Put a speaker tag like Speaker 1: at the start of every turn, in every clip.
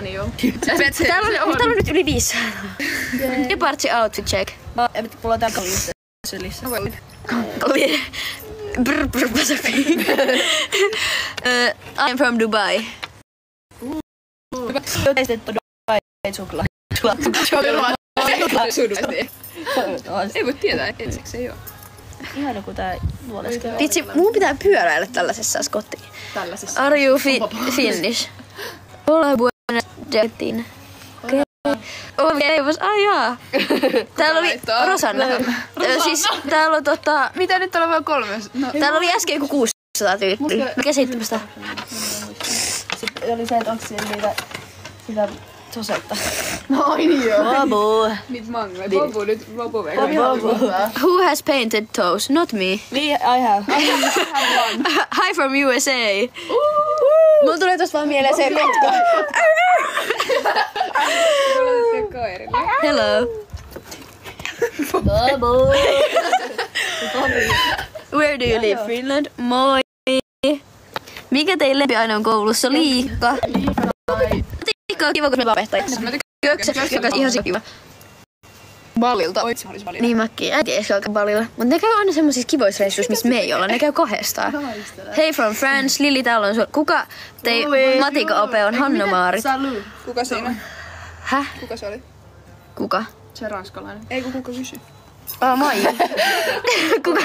Speaker 1: niin joo.
Speaker 2: Täällä on nyt yli 500. Departsi outfit check.
Speaker 3: Mulla on tää kalliissa sylissä.
Speaker 2: I'm from Dubai.
Speaker 3: Teistetty Dubai suklaa.
Speaker 1: Ei voi tietää, ensiksi ei oo.
Speaker 3: Ihana kun tää luoleskelee.
Speaker 2: Vitsi, mun pitää pyöräillä tällaisessa kotiin.
Speaker 1: Tällaisessa.
Speaker 2: Are you Finnish? Ollaan buona jettiin. Okei, jaa. Täällä oli Rosanna. Siis täällä on
Speaker 1: Mitä nyt on vain 300? No,
Speaker 2: täällä oli äsken joku 600 tyyppiä. Mikä 700?
Speaker 3: Sitten oli se, että onks siellä niitä sitä sosetta.
Speaker 1: no niin joo.
Speaker 3: Bobo.
Speaker 1: Niitä mangoja. Bobo nyt, Bobo vei.
Speaker 2: Who has painted toes? Not me.
Speaker 3: Me, I have.
Speaker 2: Hi from USA. Mulla tulee tosta vaan mieleen se kotka. Hello.
Speaker 3: Bobo.
Speaker 2: Where do you live? Finland? Moi. Mikä teidän lempiaine on koulussa? Liikka. Liikka on kiva, kun me vapehtajissa. Köksä, ihan se kiva.
Speaker 1: Ballilta. Oitsi olisi Ballilta.
Speaker 2: Niin mäkin. Äiti ei alkaa Ballilla. Mut ne käy aina semmoisissa kivoissa reissuissa, missä me ei olla. Ne käy kahdestaan. Hey from France. Lili, täällä on kuka matikaope on Hanna-Maarit?
Speaker 1: Salut. Kuka siinä?
Speaker 2: Häh?
Speaker 1: Kuka se oli?
Speaker 2: Kuka?
Speaker 1: Se ranskalainen. Ei kun kuka kysyi.
Speaker 2: Maija. Kuka?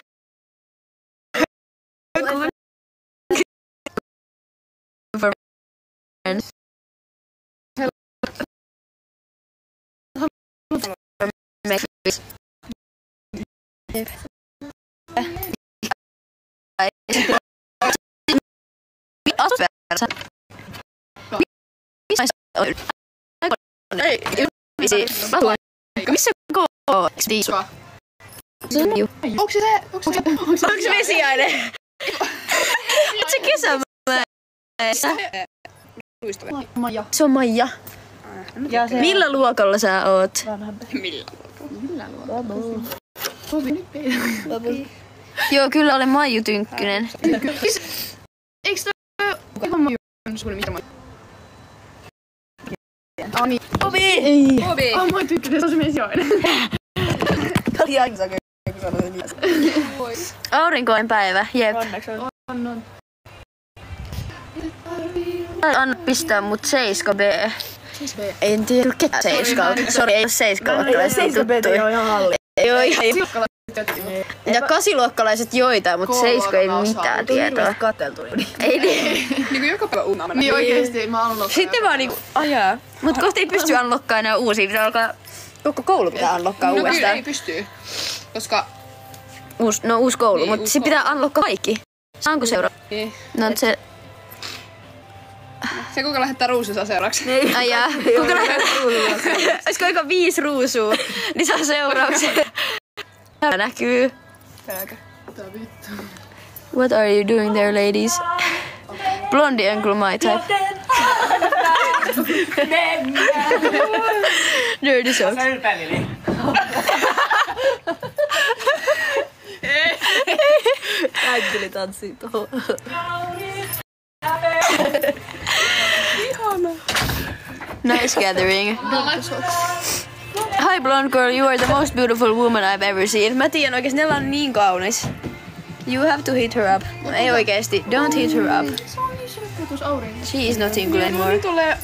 Speaker 2: Missä
Speaker 1: Onko se
Speaker 2: vesiaine? Onko se kesämäessä?
Speaker 1: Maija.
Speaker 2: Se on Maija.
Speaker 3: Ja se
Speaker 2: Millä luokalla sä oot?
Speaker 1: Millä
Speaker 3: Bobo.
Speaker 2: Joo, kyllä olen Maiju Tynkkynen.
Speaker 1: Eikö toi kuka Maiju on sulle mitä Maiju? Ani.
Speaker 3: Bobi!
Speaker 1: Bobi. Mä tykkään, se on se mesiaine.
Speaker 3: Kali aina kun sanoin niin.
Speaker 2: Aurinkoinen päivä, jep.
Speaker 3: Onneksi on.
Speaker 1: On.
Speaker 2: Anna pistää mut 7B. En tiedä ketä 7. Sori, ei ole 7-luokkalaiset tuttuja.
Speaker 3: on ihan halli.
Speaker 2: Joo, ja 8-luokkalaiset joitain, mutta 7 ei mitään tietoa.
Speaker 3: Katteltu.
Speaker 2: Ei niin.
Speaker 1: Niinku joka päivä uunaa niin oikeesti mä unlockaan.
Speaker 2: Sitten vaan niinku ajaa. Mut kohta ei pysty unlockaa enää uusia. Pitää alkaa, koko koulu pitää unlockaa
Speaker 1: No kyllä
Speaker 2: uudestaan.
Speaker 1: ei pystyy. Koska
Speaker 2: Uusi koulu,
Speaker 1: Niin,
Speaker 2: mutta
Speaker 1: uusi
Speaker 2: sit pitää unlockaa kaikki. Saanko seuraa?
Speaker 1: niin.
Speaker 2: No se...
Speaker 1: Se kuka lähettää ruusunsa seuraavaksi.
Speaker 2: Ai jaa. Kuka lähettää? Olisiko aika 5 ruusua? Niin saa seurauksen. Täällä näkyy.
Speaker 1: Tääkö? Tää vittu.
Speaker 2: What are you doing there, ladies? Blondie on kyllä my type. Dirty socks.
Speaker 3: Änkeli tanssii tuohon.
Speaker 2: Nice gathering. Hi blonde girl, you are the most beautiful woman I've ever seen. Mä tiedän oikeesti, Nella on niin kaunis. You have to hit her up. Ei oikeesti, don't hit her up.
Speaker 1: Se on niin synkkä tuossa aurinko.
Speaker 2: She is not single anymore.
Speaker 1: Nyt tulee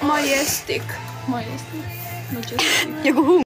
Speaker 1: Majestic. Majestic.
Speaker 2: Joku